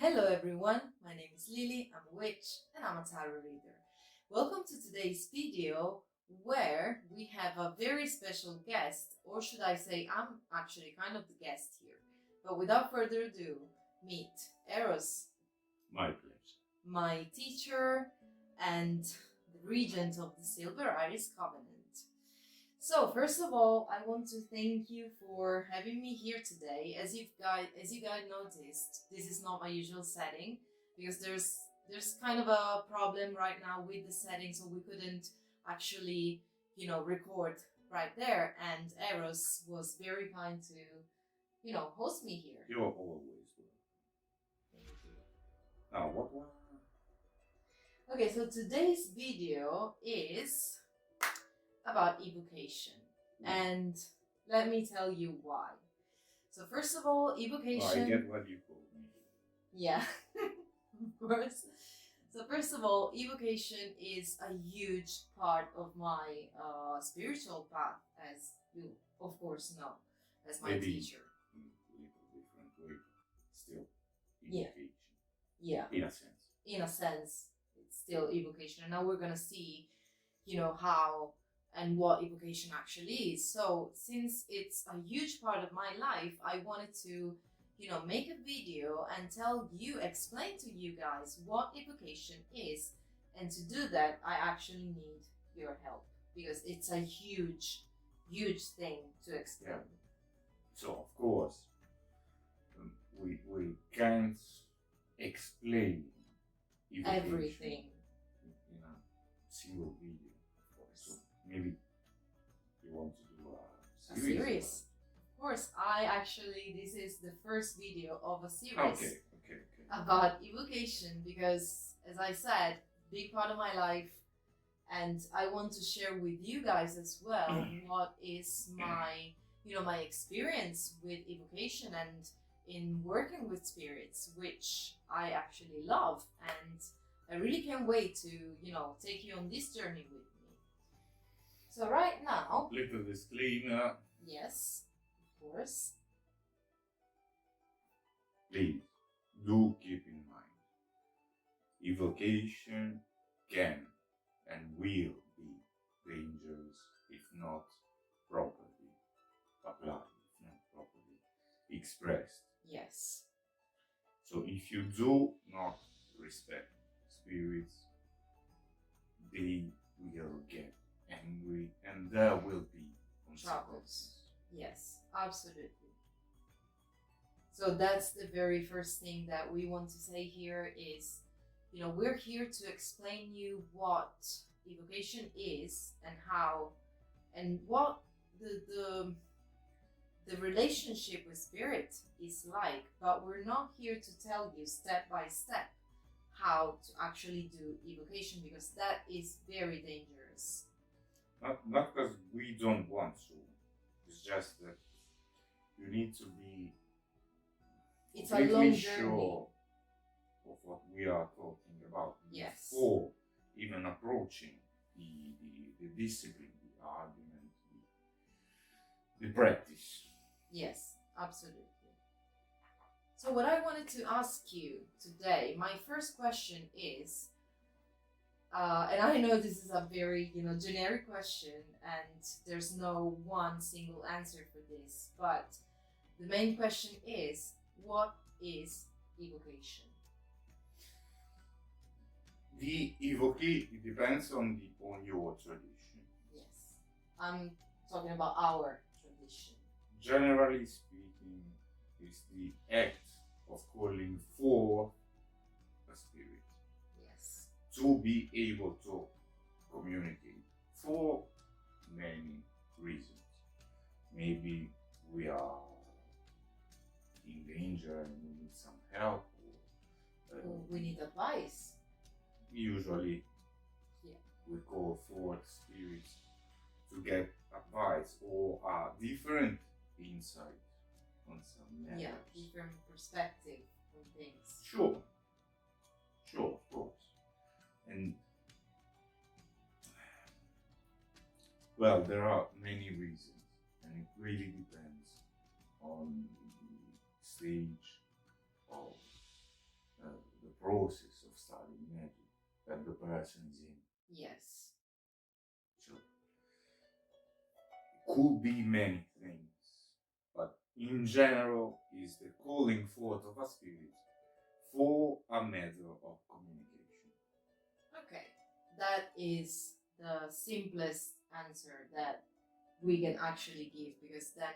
Hello everyone, my name is Lily, I'm a witch and I'm a tarot reader. Welcome to today's video where we have a very special guest, or should I say I'm actually kind of the guest here. But without further ado, meet Eros. My pleasure. My teacher and the regent of the Silver Iris Covenant. So first of all, I want to thank you for having me here today. As you guys noticed, this is not my usual setting because there's kind of a problem right now with the setting, so we couldn't actually, record right there. And Eros was very kind to, host me here. You're always welcome. Now, what one? Okay, so today's video is about evocation, and let me tell you why. So first of all, evocation. I get what you call me. Yeah, of course. So first of all, evocation is a huge part of my spiritual path, as you of course know, as my Maybe teacher. A little different way, still Yeah. evocation. Yeah. In a sense. In a sense, it's still evocation, and now we're gonna see, how and what evocation actually is. So since it's a huge part of my life, I wanted to, make a video and explain to you guys what evocation is. And to do that, I actually need your help because it's a huge, huge thing to explain. Yeah. So, of course, we can't explain evocation Everything. in a single video, of course. So maybe you want to do a series. Of course, this is the first video of a series Okay. about evocation because, as I said, big part of my life, and I want to share with you guys as well what is my, my experience with evocation and in working with spirits, which I actually love, and I really can't wait to, take you on this journey with me. So right now, Little disclaimer. yes, of course. Please do keep in mind, evocation can and will be dangerous if not properly applied, if not properly expressed. Yes. So if you do not respect spirits, they will get angry and there will be consequences. Yes, absolutely. So that's the very first thing that we want to say here is, we're here to explain you what evocation is and how and what the relationship with spirit is like, but we're not here to tell you step by step how to actually do evocation because that is very dangerous. Not because we don't want to, it's just that you need to be It's a long journey. sure of what we are talking about Yes. before even approaching the discipline, the argument, the practice. Yes, absolutely. So what I wanted to ask you today, my first question is, and I know this is a very, generic question and there's no one single answer for this, but the main question is, what is evocation? The evocation, it depends on your tradition. Yes, I'm talking about our tradition. Generally speaking, it's the act of calling for a spirit. Yes. To be able to communicate for many reasons. Maybe we are in danger and we need some help, or We need advice. usually we call forth spirits to get advice or a different insight on some matters. Yeah, different perspective on things. Sure, of course. And well, there are many reasons, and it really depends on the stage of the process of studying magic that the person is in. Yes. So it could be many things, but in general is the calling forth of a spirit for a matter of communication. Okay, that is the simplest answer that we can actually give, because then,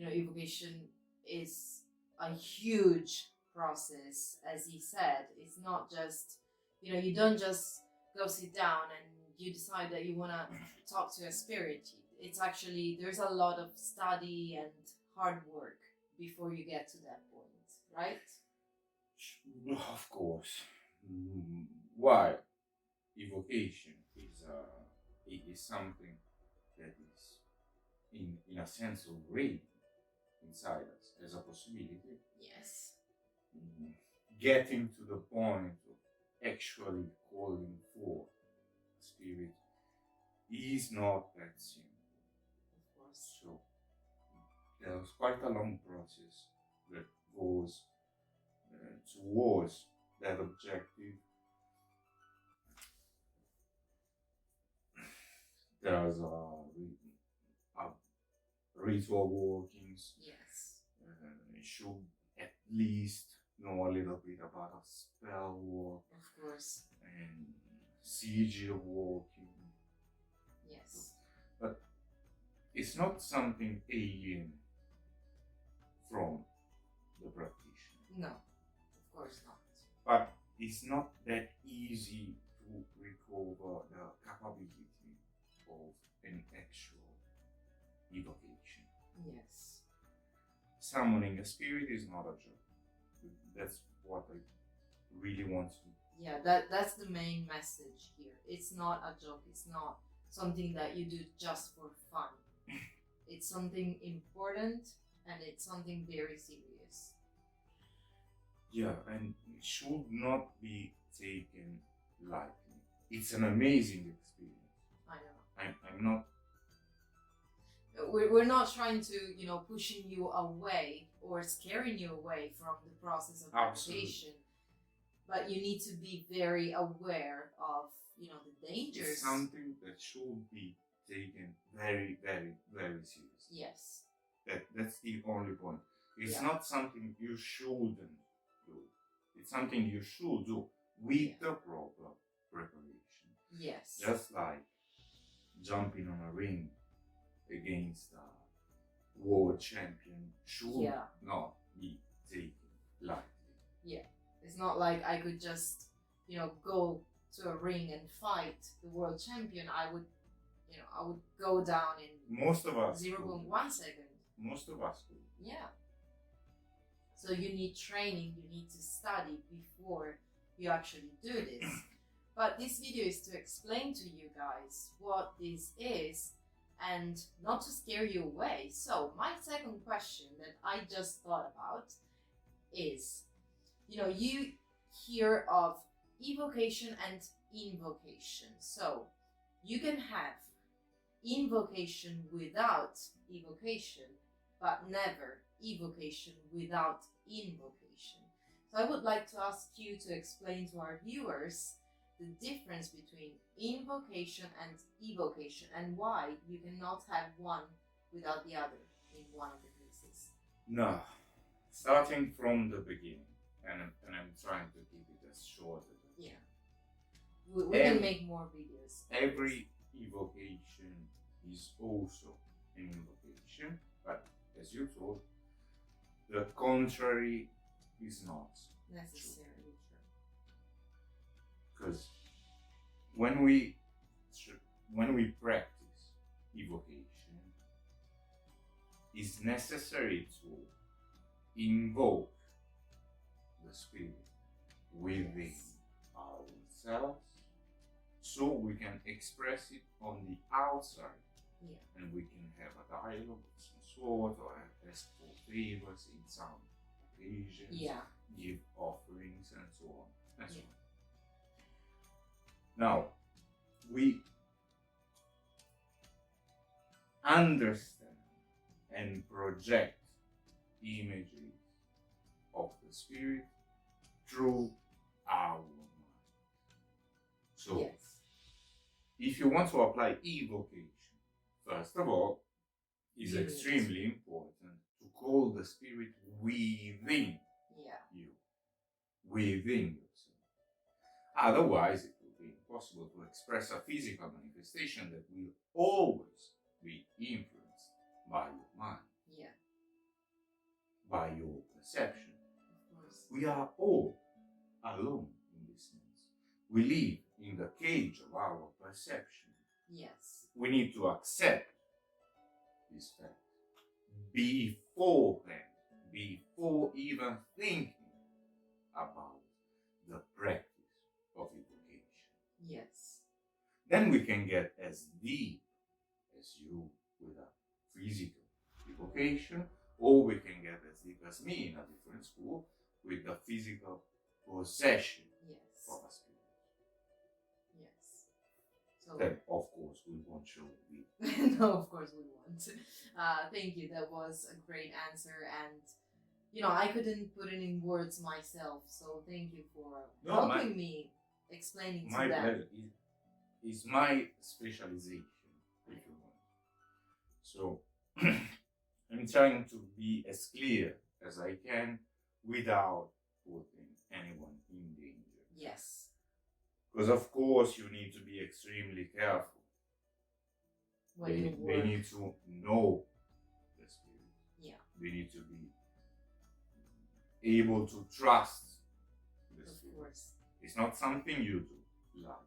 evocation is a huge process. As he said, it's not just, you don't just go sit down and you decide that you want to talk to a spirit. It's actually, there's a lot of study and hard work before you get to that point, right? Of course. Why? Evocation is something that is in a sense already inside us as a possibility. Yes. Getting to the point of actually calling for spirit is not that simple. Of course. So there's quite a long process that goes towards that objective. There's ritual workings. Yes. You should at least know a little bit about a spell work. Of course. And sigil working. Yes. But it's not something alien from the practitioner. No, of course not. But it's not that easy to recover the capability of an actual evocation. Yes. Summoning a spirit is not a joke. That's what I really want to. Yeah, that's the main message here. It's not a joke. It's not something that you do just for fun. It's something important, and it's something very serious. Yeah, and it should not be taken lightly. It's an amazing experience. I know. I'm not. We're not trying to, pushing you away or scaring you away from the process of evocation, but you need to be very aware of, the dangers. It's something that should be taken very, very, very seriously. Yes. That's the only point. It's Yeah. not something you shouldn't do. It's something you should do with the proper preparation. Yes. Just like jumping on a ring against a world champion should not be taken lightly. Yeah. It's not like I could just, go to a ring and fight the world champion. I would go down in Most of us 0.1 second. Most of us do. Yeah. So you need training, you need to study before you actually do this. But this video is to explain to you guys what this is and not to scare you away. So my second question that I just thought about is, you hear of evocation and invocation. So you can have invocation without evocation, but never evocation without invocation. So I would like to ask you to explain to our viewers the difference between invocation and evocation, and why you cannot have one without the other in one of the cases. No, starting from the beginning, and I'm trying to keep it as short as I can. Yeah, we can make more videos. Every evocation is also an invocation, but as you told, the contrary is not necessarily true. Because when we practice evocation, it's necessary to invoke the spirit within ourselves, so we can express it on the outside. Yeah. And we can have a dialogue of some sort, or ask for favors in some occasions, give offerings, and so on. And so on. Now, we understand and project images of the spirit through our mind. So, Yes. if you want to apply evocation, first of all, it's You need extremely important to call the spirit within you, within yourself. Otherwise, it will be impossible to express a physical manifestation that will always be influenced by your mind, by your perception. Of course. We are all alone in this sense. We live in the cage of our perception. Yes. We need to accept this fact beforehand, before even thinking about the practice of evocation. Yes. Then we can get as deep as you with a physical evocation, or we can get as deep as me in a different school with the physical possession of a spirit. Yes. So Then, of course, we won't show it. no, of course we won't. Thank you. That was a great answer, and I couldn't put it in words myself. So thank you for helping me explaining to them. My pleasure. Is my specialization, if you want. So I'm trying to be as clear as I can without putting anyone in danger. Yes. Because of course you need to be extremely careful. They need to know the spirit. Yeah. They need to be able to trust the spirit. Of course. It's not something you do lightly.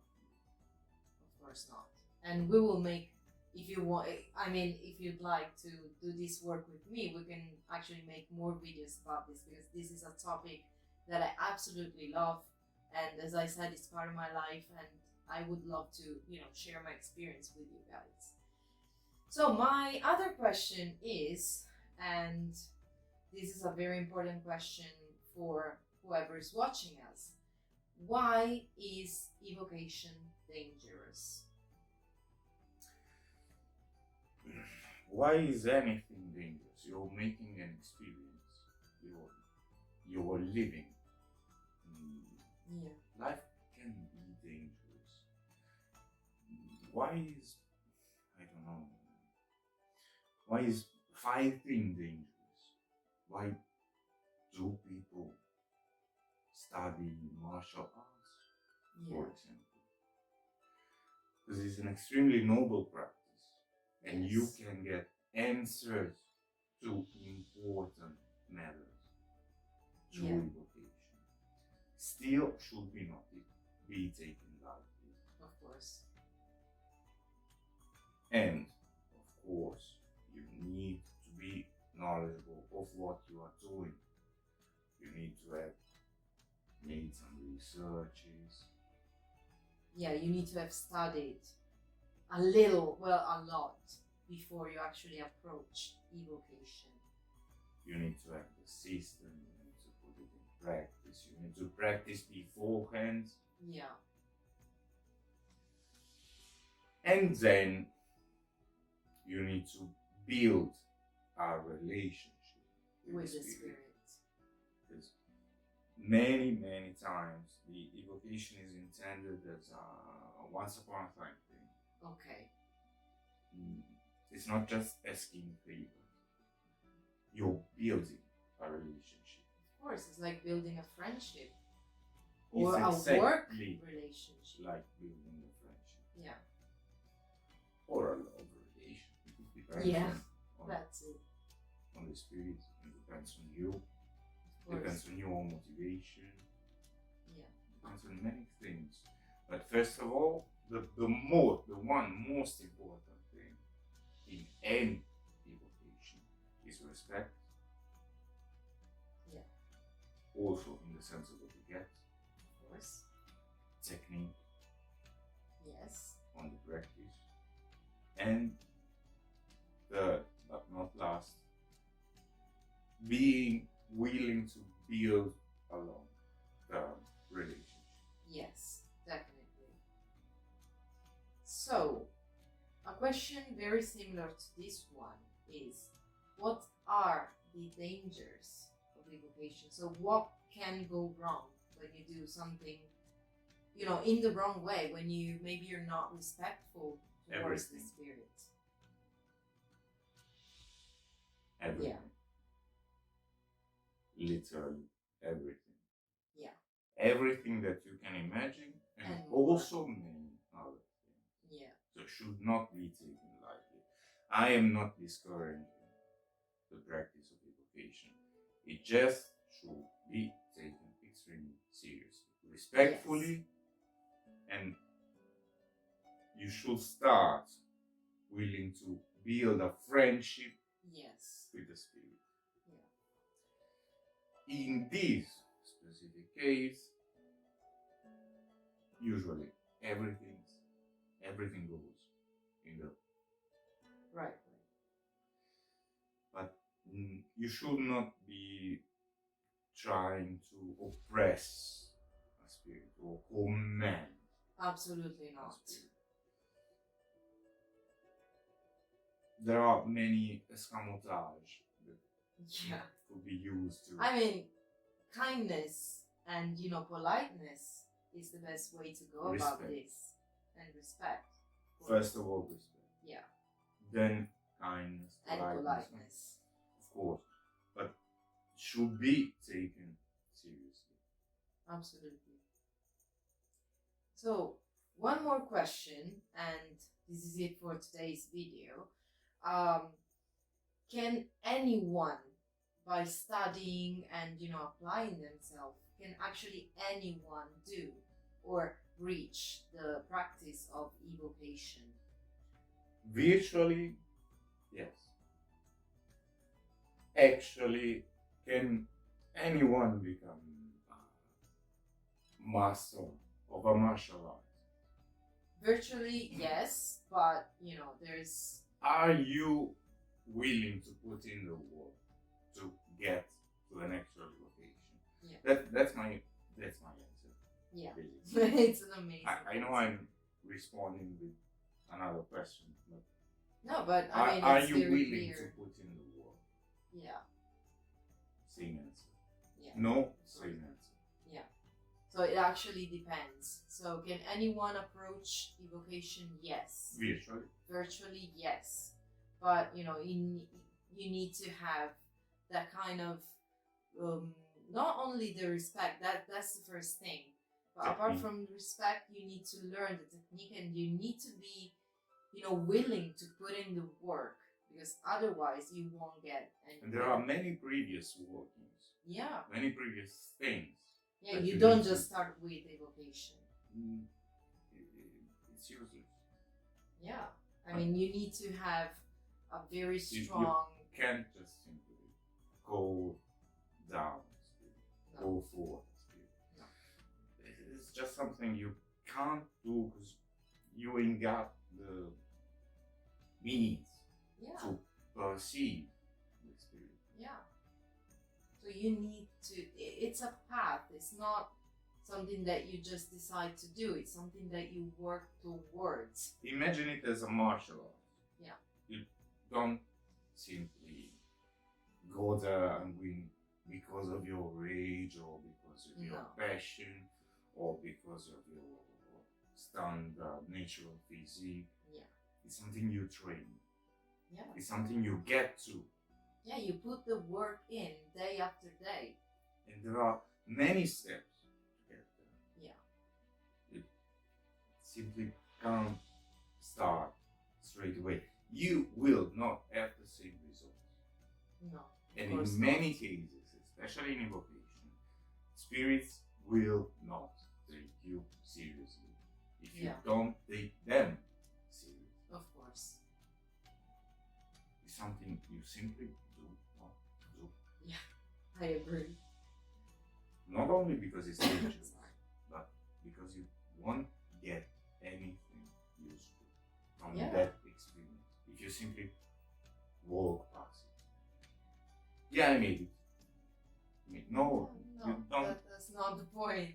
Of course not. And we will make, if you want, if you'd like to do this work with me, we can actually make more videos about this, because this is a topic that I absolutely love. And as I said, it's part of my life, and I would love to, share my experience with you guys. So my other question is, and this is a very important question for whoever is watching us, why is evocation dangerous? Why is anything dangerous? You're making an experience. You're living. Life can be dangerous. Why is, I don't know, why is fighting dangerous? Why do people study martial arts, for example? Because it's an extremely noble practice, and you can get answers to important matters through evocation. Still should be not be taken lightly. Of course. And of course, you need to be knowledgeable of what you are doing. You need to have made some researches. Yeah, you need to have studied a lot before you actually approach evocation. You need to have the system, you need to put it in practice, you need to practice beforehand. Yeah. And then you need to build a relationship with the spirit. Because many times the evocation is intended as a once upon a time thing. Okay. It's not just asking favors. You're building a relationship. Of course, it's like building a friendship. It's Or exactly a work relationship. like building a friendship. Yeah. Or a love relation. It depends That's it. on the spirit. It depends on you. Of Depends on your motivation. Yeah. Depends on many things. But first of all, the one most important thing in any evocation is respect. Yeah. Also in the sense of what you get. Of course. Technique. Yes. On the practice. And third, but not last, being willing to build a long-term relationship. Yes, definitely. So, a question very similar to this one is, what are the dangers of evocation? So what can go wrong when you do something, you know, in the wrong way, when you maybe you're not respectful towards the Everything. spirit. Everything. Literally everything. Yeah. Everything that you can imagine, and more. also many other things. Yeah. So should not be taken lightly. I am not discouraging the practice of evocation. It just should be taken extremely seriously, respectfully, and you should start willing to build a friendship Yes. with the spirit. Yeah. In this specific case, usually everything goes in the Right. but you should not be trying to oppress a spirit or command Absolutely a not. spirit. There are many escamotage that Yeah. could be used to. I mean, kindness and, you know, politeness is the best way to go about Respect. this. And respect. First of all, respect. Yeah. Then kindness, And politeness. of course, but should be taken seriously. Absolutely. So, one more question, and this is it for today's video. Can anyone, by studying and, you know, applying themselves, can actually anyone do or reach the practice of evocation? Virtually, yes. Actually, can anyone become a master of a martial art? Virtually, yes, but, you know, there's... Are you willing to put in the work to get to an actual evocation? Yeah. That's my answer. Yeah. Basically. It's an amazing I know answer. I'm responding with another question, but No, but I mean, are it's you very willing clear. to put in the work? Yeah. Same answer. Yeah. No, same answer. So it actually depends. So can anyone approach evocation? Yes. Virtually. Virtually, yes. But, you know, you need to have that kind of, not only the respect, that's the first thing. But apart from respect, you need to learn the technique, and you need to be, you know, willing to put in the work, because otherwise you won't get anywhere. And there are many previous workings. Yeah. Many previous things. Yeah, that you you don't need to- just start with evocation. It's useless. Yeah. I mean, you need to have a very You strong... can't just simply go down spirit, go forward spirit. No. It's just something you can't do because you ain't got the means Yeah. to perceive the spirit. Yeah. So you need to, it's a path. It's not something that you just decide to do. It's something that you work towards. Imagine it as a martial art. Yeah. You don't simply go there and win because of your rage or because of your passion or because of your standard natural physique. Yeah. It's something you train. Yeah. It's something you get to. Yeah, you put the work in day after day. And there are many steps to get there. Yeah. You simply can't start straight away. You will not have the same results. No. And in many cases, especially in evocation, spirits will not take you seriously if you don't take them seriously. Of course. It's something you simply do not do. Yeah, I agree. Not only because it's dangerous, but because you won't get anything useful from that experience if you simply walk past it. Yeah, I made it. No, you don't. That's not the point.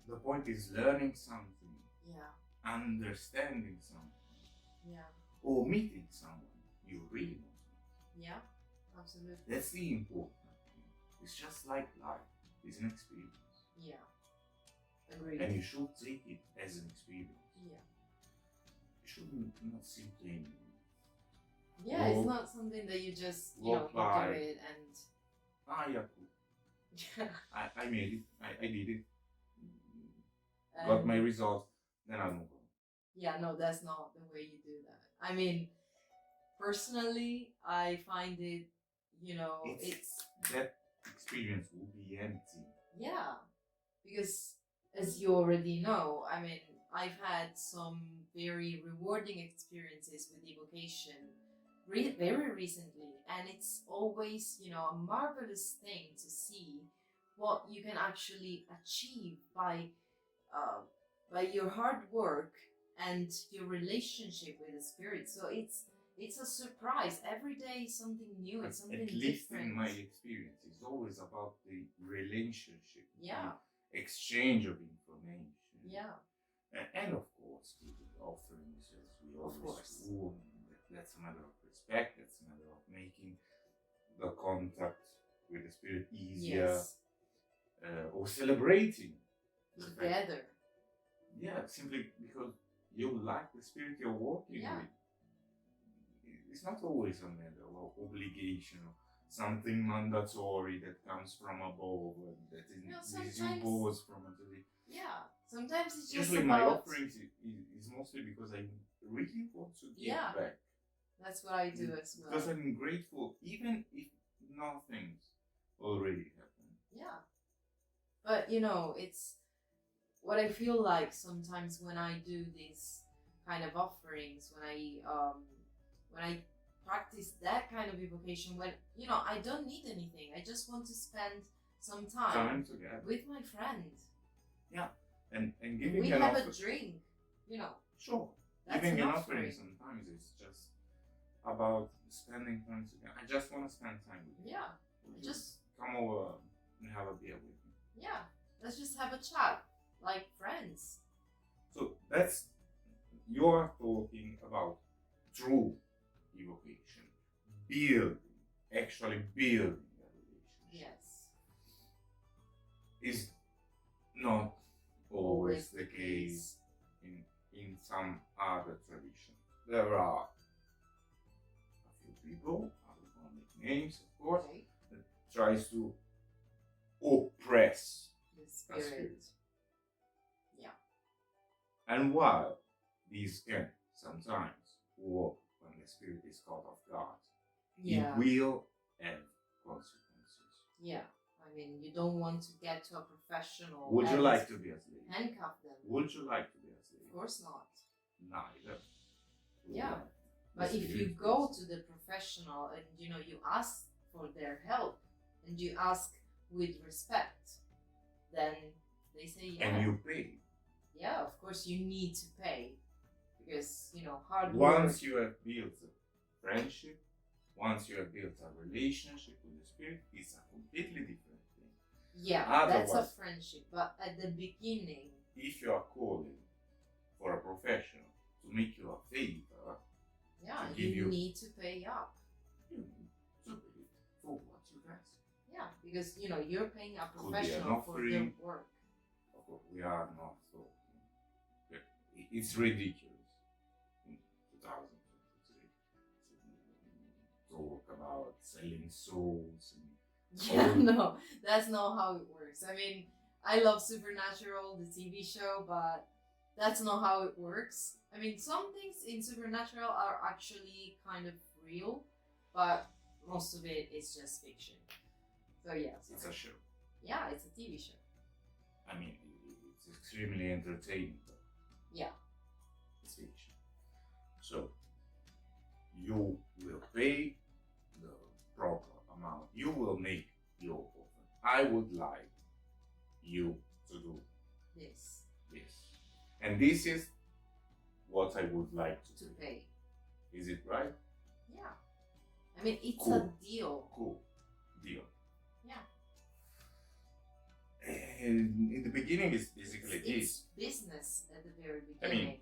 The point is learning something, Yeah. understanding something, Yeah. or meeting someone you really want to meet. Yeah, absolutely. That's the important thing. It's just like life. It's an experience. Yeah. Agreed. And you should take it as an experience. Yeah. You should not simply Yeah, it's walk- not something that you just, walk look by. at it and yeah, cool. yeah. I made it. I did it. Got my results. Then I'll move on. Yeah, no, that's not the way you do that. I mean, personally, I find it, it's that experience will be empty. yeah, because as you already know, I mean, I've had some very rewarding experiences with evocation very recently, and it's always, a marvelous thing to see what you can actually achieve uh, by your hard work and your relationship with the spirit. So it's a surprise every day. Is something new. It's something At least different. in my experience, it's always about the relationship, Yeah. the exchange of information. Yeah. And of course, the offerings, as we Of always course. do. That's a matter of respect. That's a matter of making the contact with the spirit easier, Yes. or celebrating the fact- Together. Yeah, simply because you like the spirit you're working Yeah. with. It's not always a matter of obligation or something mandatory that comes from above and that is sometimes- imposed from the. Yeah. Sometimes it's just Usually, about, my offerings is mostly because I really want to give Yeah. back. That's what I do as well. Because I'm grateful, even if nothing's already happened. Yeah. But it's what I feel like sometimes when I do these kind of offerings, when I practice that kind of evocation, when I don't need anything. I just want to spend some time Together. with my friend. And And giving we an have offer. a drink. Sure. That's Giving an an offering offering. sometimes is just about spending time together. I just want to spend time with you. Yeah. Would you Just come over and have a beer with me. yeah. Let's just have a chat like friends. So you're talking about true evocation, actually building a relationship. Yes. Is not always the case in some other traditions. There are a few people, I will not make names, of course, Okay. that tries to oppress The a spirit. spirit. Yeah. And while these can sometimes work when the spirit is caught off guard, Yeah. it will have consequences. Yeah. I mean, you don't want to get to a professional. Would you and like to be a slave? handcuff them? Would you like to be a slave? Of course not. Neither. Yeah. The But if you spirit go is- to the professional and you ask for their help and you ask with respect, then they say yeah. and you pay. Yeah, of course you need to pay because hard work. Once you have built a friendship, once you have built a relationship with the spirit, it's a completely different thing. Yeah, that's a Otherwise- friendship. But at the beginning, If you are calling for a professional to make you a favor, yeah, To give you you- need to pay up. you need to pay for what you ask. Yeah, because you're paying a Could be an professional for their offering. work. Of course, we are not talking. It's ridiculous in 2023 to talk about selling souls and Yeah, Oh. no, that's not how it works. I mean, I love Supernatural, the TV show, but that's not how it works. I mean, some things in Supernatural are actually kind of real, but most of it is just fiction. So yeah, it's a show. yeah, it's a TV show. I mean, it's extremely entertaining, but Yeah, it's fiction. So you will pay the proper amount. You will make your offer. I would like you to do this this, and this is what I would like to to do. pay. Is it right? Yeah, I mean it's Cool. a deal. Cool. Deal. Yeah, And in the beginning, it's basically this. it's business at the very I mean, beginning.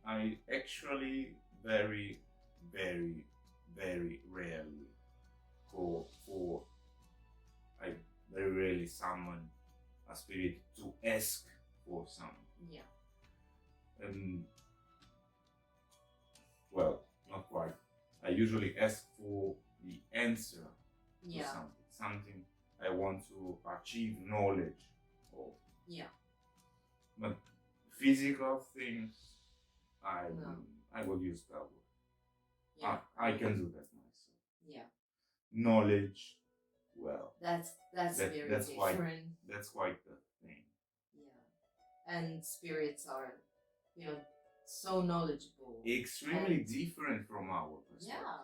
I actually very, very, very rarely I very rarely summon a spirit to ask for something. Yeah. Well, not quite. I usually ask for the answer to Yeah. something I want to achieve knowledge of. Yeah. But physical things, No. I will use that word. Yeah. I can do that myself. Yeah. Knowledge, well, That's very that's different. That's quite the thing. Yeah. And spirits are, so knowledgeable. Extremely different from our perspective. Yeah.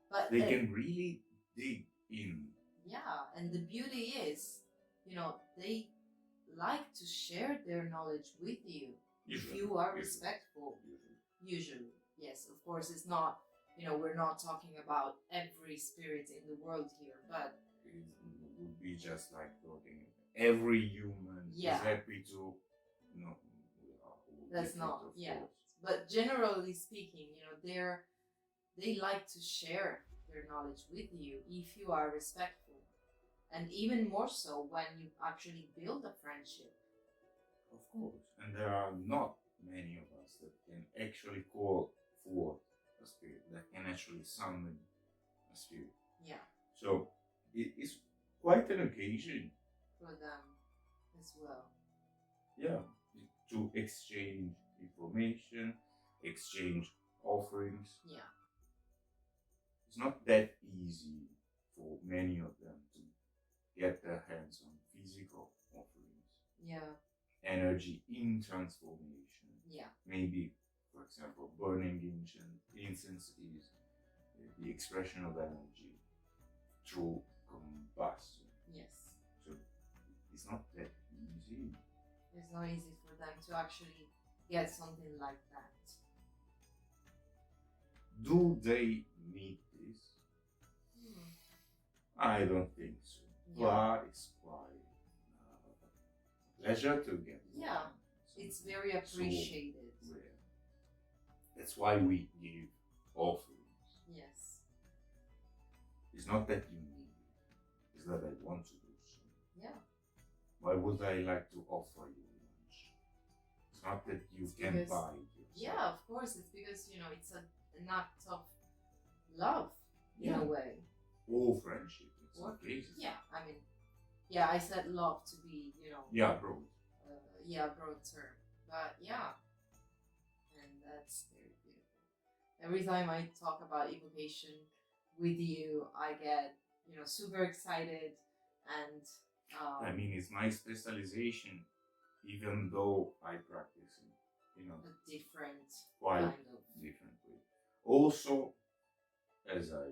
But they can really dig in. Yeah, and the beauty is, they like to share their knowledge with you if you are respectful. Usually, yes. Of course, it's not. We're not talking about every spirit in the world here, but it would be just like talking. Every human is happy to. That's not. Yeah, but generally speaking, they like to share their knowledge with you if you are respectful, and even more so when you actually build a friendship. Of course, and there are not many of us that can actually call forth a spirit, that can actually summon a spirit. Yeah. So it is quite an occasion for them as well. Yeah, to exchange information, exchange offerings. Yeah. It's not that easy for many of them to get their hands on physical offerings. Yeah. Energy in transformation. Yeah. Maybe, for example, burning incense is the expression of energy through combustion. Yes. So it's not that easy. It's not easy for them to actually get something like that. Do they need this? I don't think so. Yeah. But it's quite a pleasure to get. Yeah, it's very appreciated. So rare. That's why we give offerings. Yes. It's not that you need it. It's that I want to do so. Yeah. Why would I like to offer you lunch? It's not that you can buy it yourself. Yeah, of course. It's because, it's an act of love in a way. Or friendship in some cases. Yeah, I mean, I said love to be, Yeah, broad. Broad term. But yeah, and that's very beautiful. Every time I talk about evocation with you, I get, super excited and I mean, it's my specialization, even though I practice in, a different quite kind of different way. Also, as I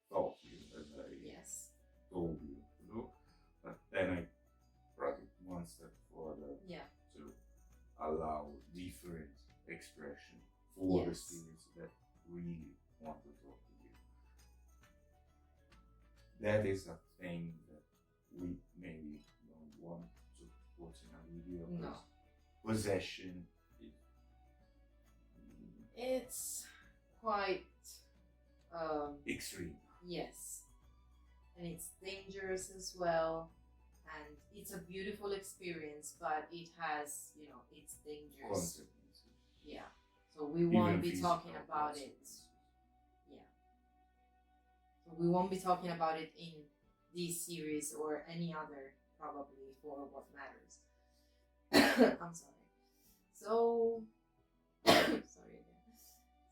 taught you, as I told you to do, but then I brought it one step further to allow different expression for the spirits that really want to talk to you. That is a thing that we maybe don't want to put in a video. No. Possession. It's quite extreme. Yes. And it's dangerous as well. And it's a beautiful experience, but it has, its dangers. Consequences. Yeah. So we won't be talking about it. Yeah. So we won't be talking about it in this series or any other, probably, for what matters. I'm sorry. So, sorry again.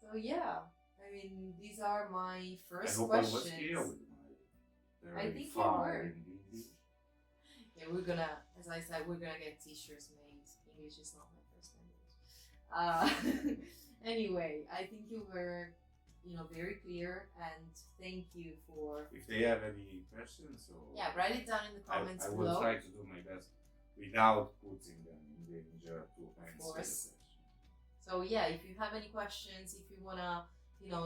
So yeah, I mean, these are my first questions. I was clear with my I think you were. Yeah, we're gonna, as I said, we're gonna get t-shirts made. English is not my first language. Anyway, I think you were, very clear, and thank you for. If they have any questions, or write it down in the comments below. I will try to do my best without putting them in danger to answer the question. So yeah, if you have any questions, if you wanna,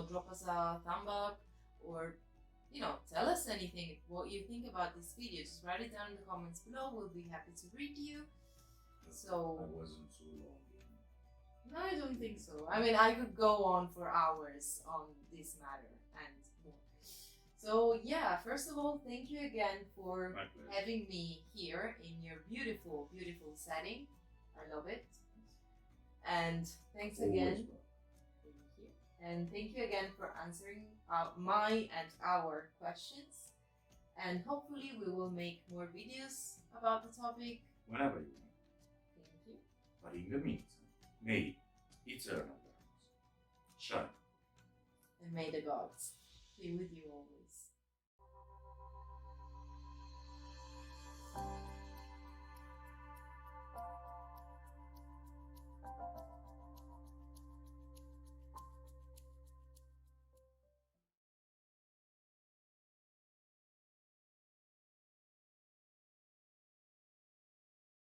drop us a thumb up, or tell us anything, what you think about this video, just write it down in the comments below. We'll be happy to read you. So I wasn't too long. No, I don't think so. I mean, I could go on for hours on this matter and more. So yeah, first of all, thank you again for My pleasure. having me here in your beautiful, beautiful setting. I love it. And thanks Always again. well. Thank you. And thank you again for answering my and our questions. And hopefully we will make more videos about the topic. Whenever you want. Thank you. But in the meantime, may eternal darkness shine. And may the gods be with you always.